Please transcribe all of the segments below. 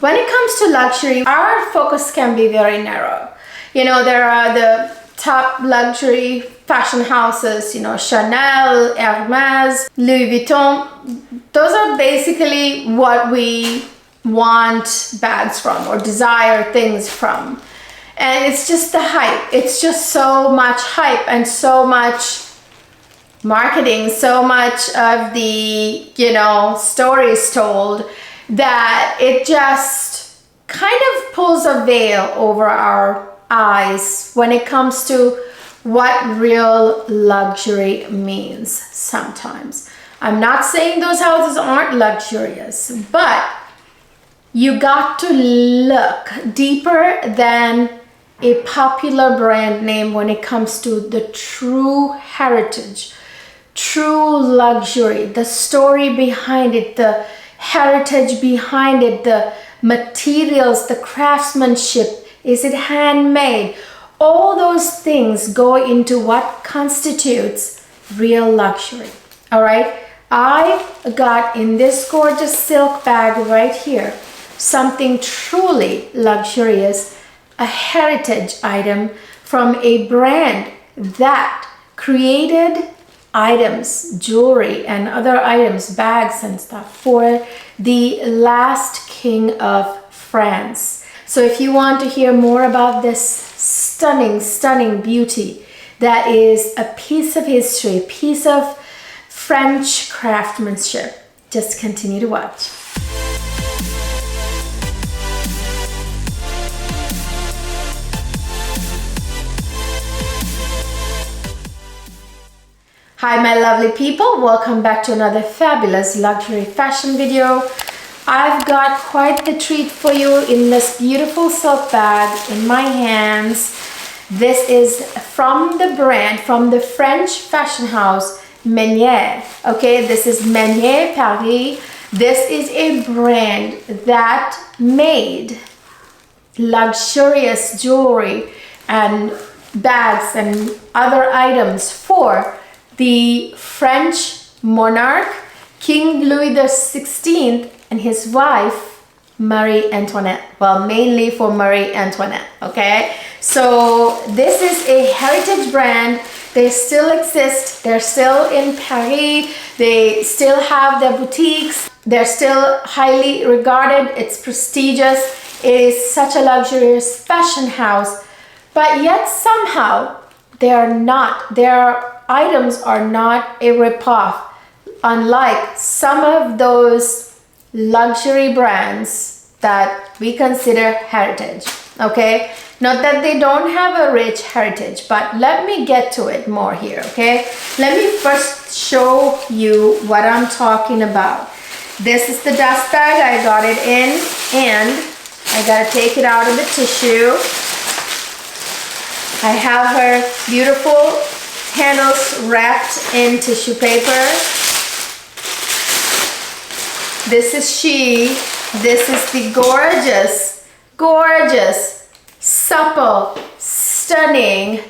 when it comes to luxury, our focus can be very narrow. You know, there are the top luxury fashion houses, you know, Chanel, Hermes, Louis Vuitton. Those are basically what we want bags from or desire things from. And it's just the hype. It's just so much hype and so much marketing, so much of the, you know, stories told, that it just kind of pulls a veil over our eyes when it comes to what real luxury means sometimes. I'm not saying those houses aren't luxurious, but you got to look deeper than a popular brand name when it comes to the true heritage, true luxury, the story behind it, the heritage behind it, the materials, the craftsmanship. Is it handmade? All those things go into what constitutes real luxury. All right, I got in this gorgeous silk bag right here something truly luxurious, a heritage item from a brand that created items, jewelry and other items, bags and stuff for the last king of France. So if you want to hear more about this stunning beauty that is a piece of history, a piece of French craftsmanship, just continue to watch. Hi my lovely people, welcome back to another fabulous luxury fashion video. I've got quite the treat for you in this beautiful silk bag in my hands. This is from the brand, from the French fashion house Meniere. Okay, this is Meniere Pali. This is a brand that made luxurious jewelry and bags and other items for the French monarch, King Louis XVI, and his wife, Marie Antoinette. Well, mainly for Marie Antoinette, okay? So this is a heritage brand. They still exist. They're still in Paris. They still have their boutiques. They're still highly regarded. It's prestigious. It is such a luxurious fashion house. But yet somehow they are not. Their items are not a ripoff, unlike some of those luxury brands that we consider heritage. Okay, not that they don't have a rich heritage, but let me get to it more here. Okay, let me first show you what I'm talking about. This is the dust bag. I got it in, and I gotta take it out of the tissue. I have her beautiful handles wrapped in tissue paper. This is she. This is the gorgeous, supple, stunning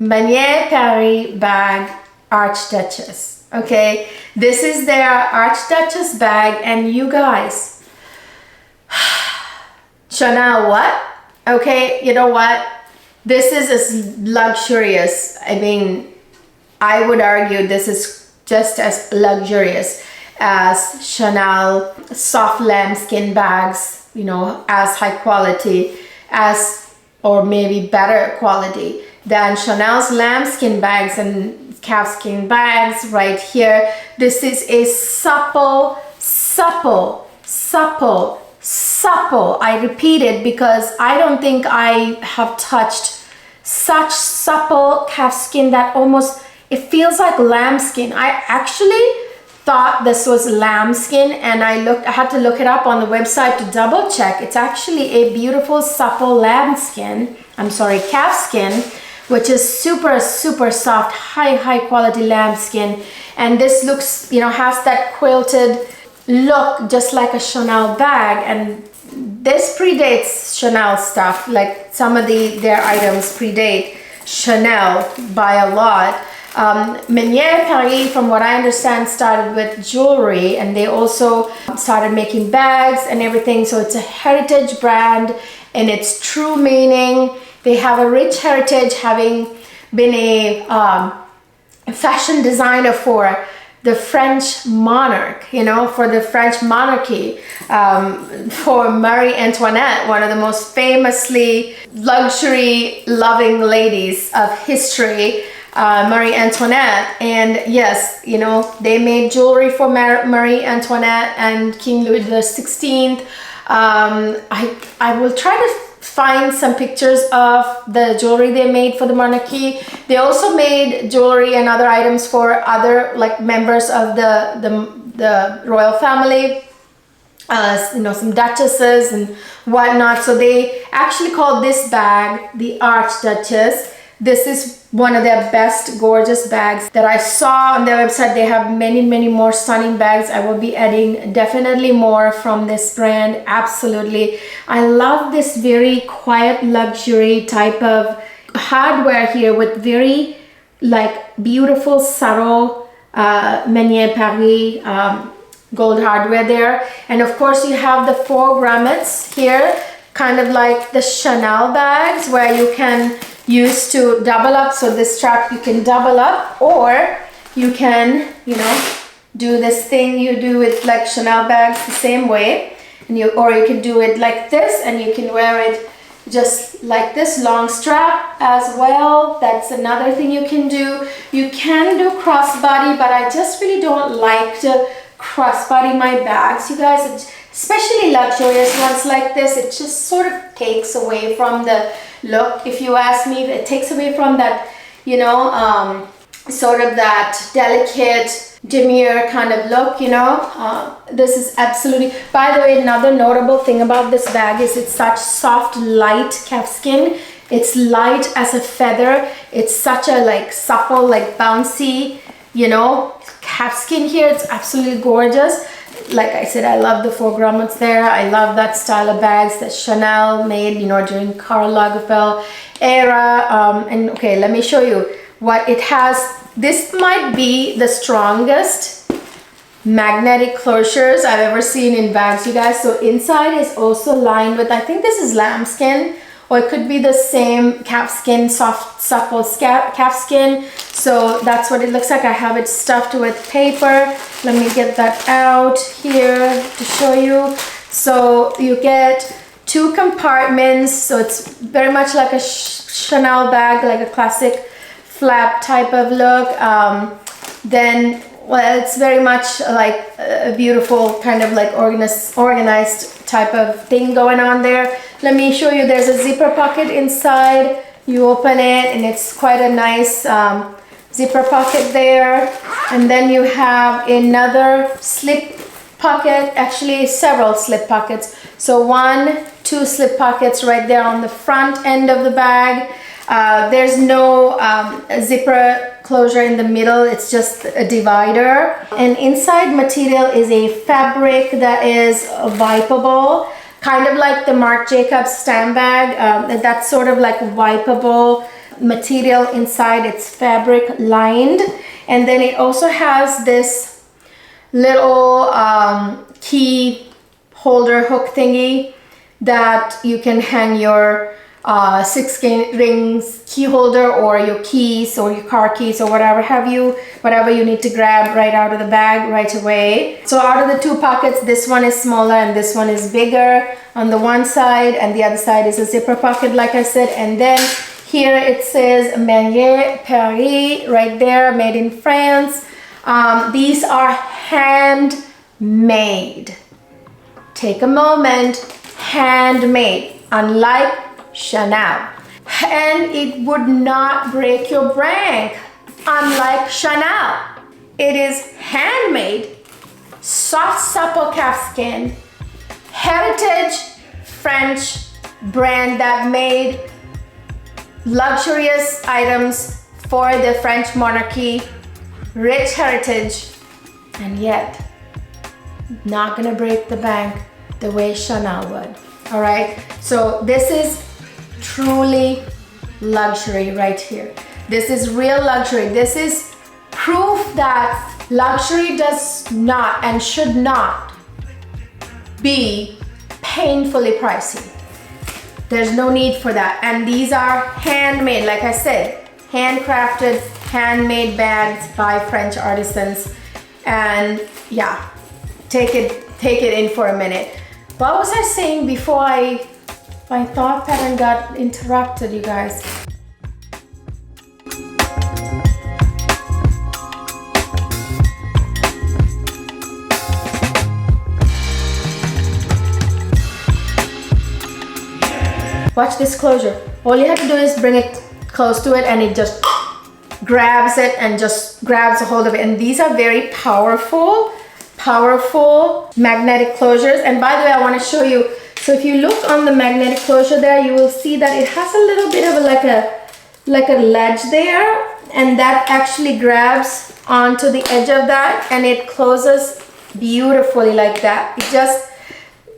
Meniere Paris bag Archduchess. Okay, this is their Archduchess bag, and you guys, Chanel what? Okay, you know what? This is as luxurious. I mean, I would argue this is just as luxurious as Chanel soft lambskin bags, you know, as high quality as, or maybe better quality than Chanel's lambskin bags and calfskin bags right here. This is a supple, I repeat it because I don't think I have touched such supple calfskin that almost, it feels like lambskin. I actually thought this was lambskin, and I had to look it up on the website to double check. It's actually a beautiful supple lambskin, calfskin, which is super soft, high quality lambskin. And this looks, you know, has that quilted look just like a Chanel bag, and this predates Chanel stuff. Like some of their items predate Chanel by a lot. Meniere Pali, from what I understand, started with jewelry, and they also started making bags and everything. So it's a heritage brand in its true meaning. They have a rich heritage, having been a fashion designer for the French monarch, you know, for the French monarchy, for Marie Antoinette, one of the most famously luxury loving ladies of history, Marie Antoinette. And yes, you know, they made jewelry for Marie Antoinette and King Louis XVI. I will try to find some pictures of the jewelry they made for the monarchy. They also made jewelry and other items for other like members of the royal family, you know, some duchesses and whatnot. So they actually called this bag the Archduchess. This is one of their best gorgeous bags that I saw on their website. They have many more stunning bags. I will be adding definitely more from this brand. Absolutely. I love this very quiet luxury type of hardware here with very like beautiful subtle Meniere Pali gold hardware there. And of course you have the 4 grommets here, kind of like the Chanel bags where you can use to double up. So this strap you can double up, or you can, you know, do this thing you do with like Chanel bags the same way, and or you can do it like this, and you can wear it just like this, long strap as well. That's another thing you can do. You can do crossbody, but I just really don't like to crossbody my bags, you guys. Especially luxurious ones like this, it just sort of takes away from the look. If you ask me, it takes away from that, you know, sort of that delicate, demure kind of look, you know. This is absolutely, by the way, another notable thing about this bag is it's such soft, light calfskin. It's light as a feather. It's such a like supple, like bouncy, you know, calfskin here. It's absolutely gorgeous. Like I said, I love the 4 grommets there. I love that style of bags that Chanel made, you know, during Karl Lagerfeld era. And okay, let me show you what it has. This might be the strongest magnetic closures I've ever seen in bags, you guys. So inside is also lined with, I think this is lambskin, or it could be the same calfskin, soft, supple calfskin. So that's what it looks like. I have it stuffed with paper. Let me get that out here to show you. So you get 2 compartments. So it's very much like a Chanel bag, like a classic flap type of look. Then, well, it's very much like a beautiful kind of like organized type of thing going on there. Let me show you. There's a zipper pocket inside. You open it and it's quite a nice zipper pocket there. And then you have another slip pocket, actually several slip pockets. So 1, 2 slip pockets right there on the front end of the bag. There's no zipper closure in the middle. It's just a divider. And inside material is a fabric that is wipeable, kind of like the Marc Jacobs Stam bag. That's sort of like wipeable material inside. It's fabric lined. And then it also has this little key holder hook thingy that you can hang your 6 rings key holder, or your keys, or your car keys, or whatever you need to grab right out of the bag right away. So out of the 2 pockets, this one is smaller and this one is bigger on the one side, and the other side is a zipper pocket, like I said. And then here it says Meniere Pali right there, made in France. These are handmade. Take a moment. Handmade, unlike Chanel. And it would not break your bank, unlike Chanel. It is handmade, soft, supple calfskin, heritage French brand that made luxurious items for the French monarchy, rich heritage, and yet not gonna break the bank the way Chanel would. All right, so this is truly luxury right here. This is real luxury. This is proof that luxury does not and should not be painfully pricey. There's no need for that. And these are handmade, like I said, handcrafted, handmade bags by French artisans. And yeah, take it in for a minute. What was I saying before my thought pattern got interrupted, you guys? Watch this closure. All you have to do is bring it close to it and it just grabs it and just grabs a hold of it. And these are very powerful magnetic closures. And by the way, I want to show you. So if you look on the magnetic closure there, you will see that it has a little bit of like a ledge there. And that actually grabs onto the edge of that and it closes beautifully like that. It just,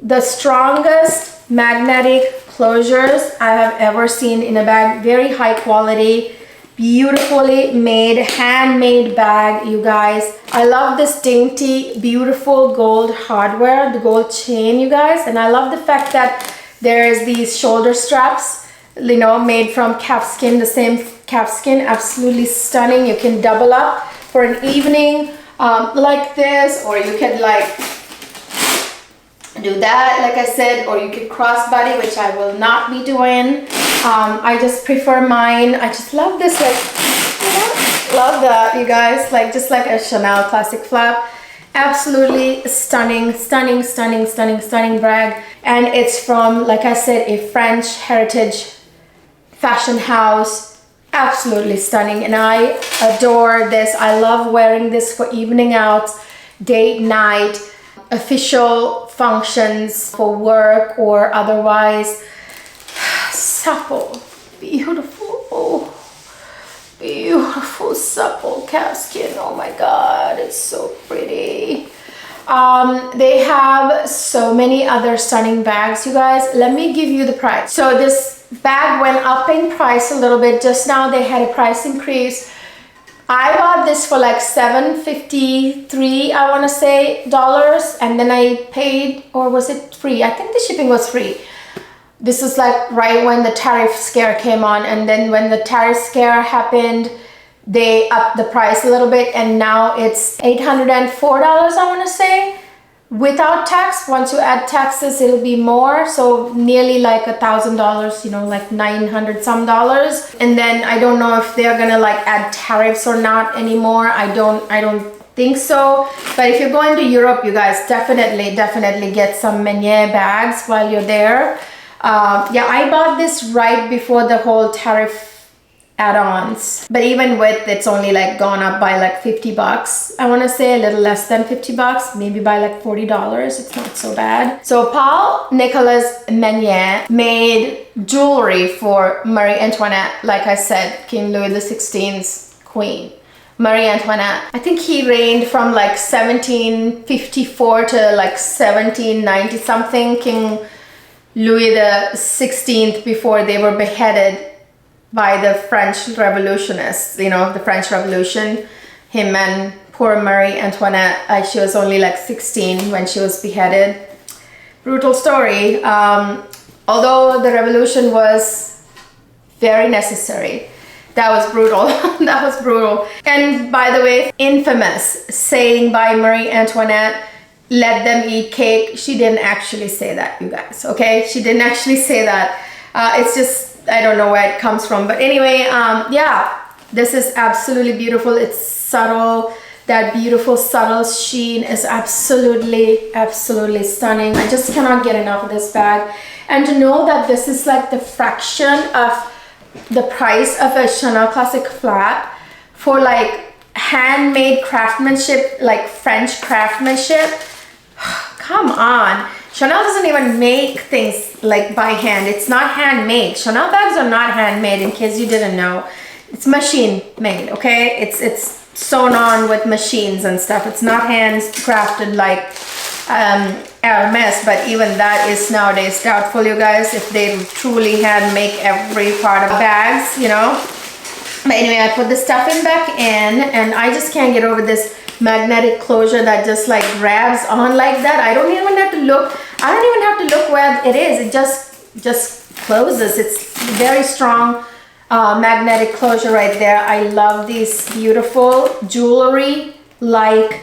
the strongest magnetic closures I have ever seen in a bag. Very high quality, beautifully made, handmade bag, you guys. I love this dainty, beautiful gold hardware, the gold chain, you guys. And I love the fact that there's these shoulder straps, you know, made from calfskin, the same calfskin, absolutely stunning. You can double up for an evening like this, or you could like do that, like I said, or you could crossbody, which I will not be doing. I just prefer mine. I just love this, like, you know, love that, you guys, like just like a Chanel classic flap. Absolutely stunning, stunning, stunning, stunning, stunning bag. And it's from, like I said, a French heritage fashion house. Absolutely stunning, and I adore this. I love wearing this for evening out, date night, official functions for work or otherwise. Supple, beautiful, oh, beautiful supple calfskin. Oh my god, it's so pretty. They have so many other stunning bags, you guys. Let me give you the price. So this bag went up in price a little bit. Just now they had a price increase. I bought this for like $7.53, I want to say, dollars, and then I paid, or was it free? I think the shipping was free. This is like right when the tariff scare came on, and then when the tariff scare happened, they upped the price a little bit, and now it's $804, I want to say, without tax. Once you add taxes, it'll be more, so nearly like $1,000, you know, like 900 some dollars. And then I don't know if they're gonna like add tariffs or not anymore. I don't think so. But if you're going to Europe, you guys, definitely get some Meniere bags while you're there. Yeah, I bought this right before the whole tariff add-ons, but even with, it's only like gone up by like $50. I want to say a little less than $50, maybe by like $40. It's not so bad. So Paul Nicolas Meniere made jewelry for Marie Antoinette, like I said, King Louis XVI's queen, Marie Antoinette. I think he reigned from like 1754 to like 1790 something, King Louis XVI, before they were beheaded by the French revolutionists, you know, the French Revolution. Him and poor Marie Antoinette, she was only like 16 when she was beheaded. Brutal story. Although the revolution was very necessary. That was brutal. That was brutal. And by the way, infamous saying by Marie Antoinette, let them eat cake. She didn't actually say that, you guys, okay? She didn't actually say that. It's just, I don't know where it comes from, but anyway, yeah, this is absolutely beautiful. It's subtle. That beautiful subtle sheen is absolutely stunning. I just cannot get enough of this bag. And to know that this is like the fraction of the price of a Chanel classic flat for like handmade craftsmanship, like French craftsmanship. Come on. Chanel doesn't even make things like by hand. It's not handmade. Chanel bags are not handmade, in case you didn't know. It's machine made, okay? It's sewn on with machines and stuff. It's not handcrafted like Hermes, but even that is nowadays doubtful, you guys, if they truly hand make every part of bags, you know. But anyway, I put the stuffing back in, and I just can't get over this magnetic closure that just like grabs on like that. I don't even have to look. I don't even have to look where it is. It just closes. It's very strong magnetic closure right there. I love these beautiful jewelry like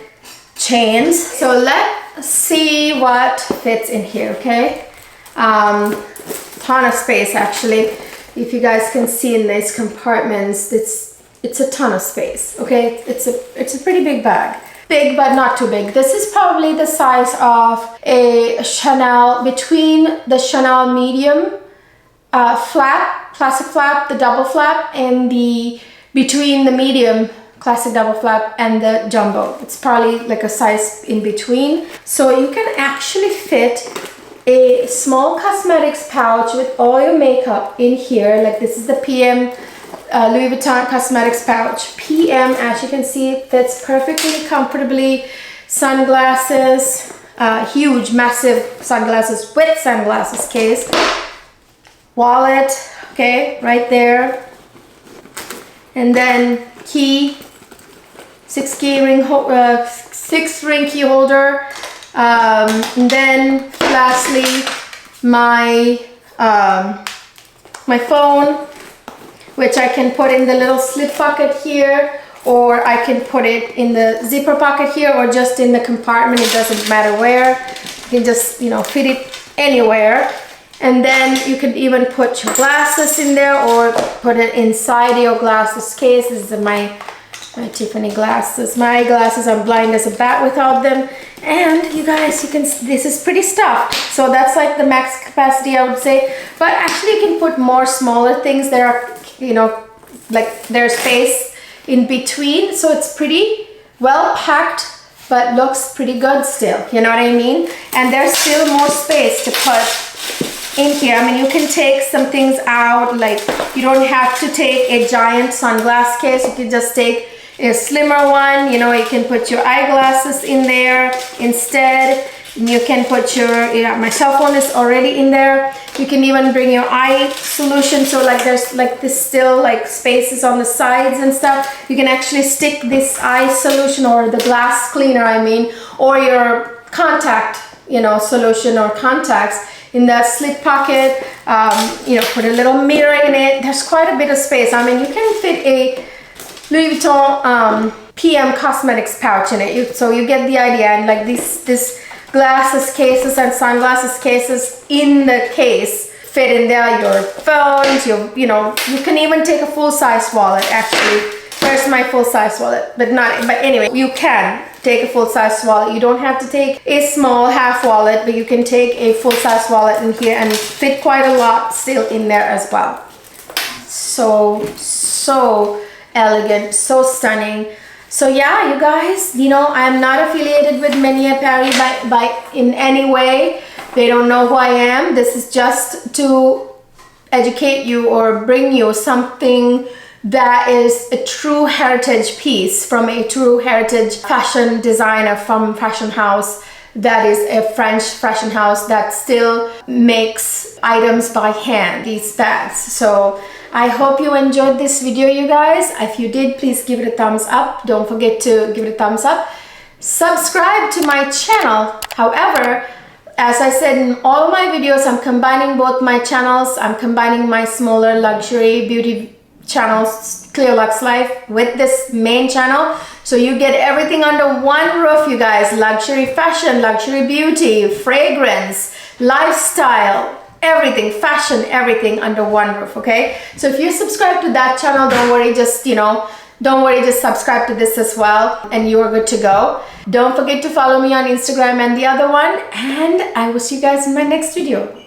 chains. So let's see what fits in here. Okay, ton of space actually. If you guys can see in these compartments, it's a ton of space. Okay, it's a pretty big bag. Big but not too big. This is probably the size of a Chanel, between the Chanel medium flap, classic flap, the double flap, and between the medium classic double flap and the jumbo. It's probably like a size in between. So you can actually fit a small cosmetics pouch with all your makeup in here. Like this is the PM Louis Vuitton cosmetics pouch. PM, as you can see, fits perfectly comfortably. Sunglasses, huge massive sunglasses with sunglasses case. Wallet, okay, right there. And then key, 6 ring key holder. And then lastly, my phone, which I can put in the little slip pocket here, or I can put it in the zipper pocket here, or just in the compartment. It doesn't matter where. You can just, you know, fit it anywhere. And then you could even put your glasses in there, or put it inside your glasses case. This is my Tiffany glasses. My glasses, I'm blind as a bat without them. And you guys, you can, this is pretty stuffed. So that's like the max capacity, I would say. But actually you can put more smaller things. There are, you know, like there's space in between. So it's pretty well packed, but looks pretty good still. You know what I mean? And there's still more space to put in here. I mean, you can take some things out. Like you don't have to take a giant sunglass case. You can just take a slimmer one. You know, you can put your eyeglasses in there instead. You can put your, you know, my cell phone is already in there. You can even bring your eye solution. So like there's like this still like spaces on the sides and stuff. You can actually stick this eye solution, or the glass cleaner, I mean, or your contact, you know, solution or contacts in the slip pocket. You know, put a little mirror in it. There's quite a bit of space. I mean, you can fit a Louis Vuitton PM cosmetics pouch in it. So you get the idea. And like this glasses cases and sunglasses cases in the case fit in there. Your phones, you know, you can even take a full-size wallet. Actually, where's my full-size wallet? But anyway, you can take a full-size wallet. You don't have to take a small half wallet, but you can take a full-size wallet in here and fit quite a lot still in there as well. So elegant, so stunning. So yeah, you guys, you know, I'm not affiliated with Meniere Paris by in any way. They don't know who I am. This is just to educate you or bring you something that is a true heritage piece from a true heritage fashion designer from fashion house that is a French fashion house that still makes items by hand, these bags. So I hope you enjoyed this video, you guys. If you did, please give it a thumbs up. Don't forget to give it a thumbs up. Subscribe to my channel. However, as I said in all of my videos, I'm combining both my channels. I'm combining my smaller luxury beauty channels, Cleo Luxe Life, with this main channel. So you get everything under one roof, you guys. Luxury fashion, luxury beauty, fragrance, lifestyle, everything, fashion, everything under one roof, okay? So if you subscribe to that channel, don't worry, just, you know, don't worry, just subscribe to this as well and you are good to go. Don't forget to follow me on Instagram and the other one, and I will see you guys in my next video.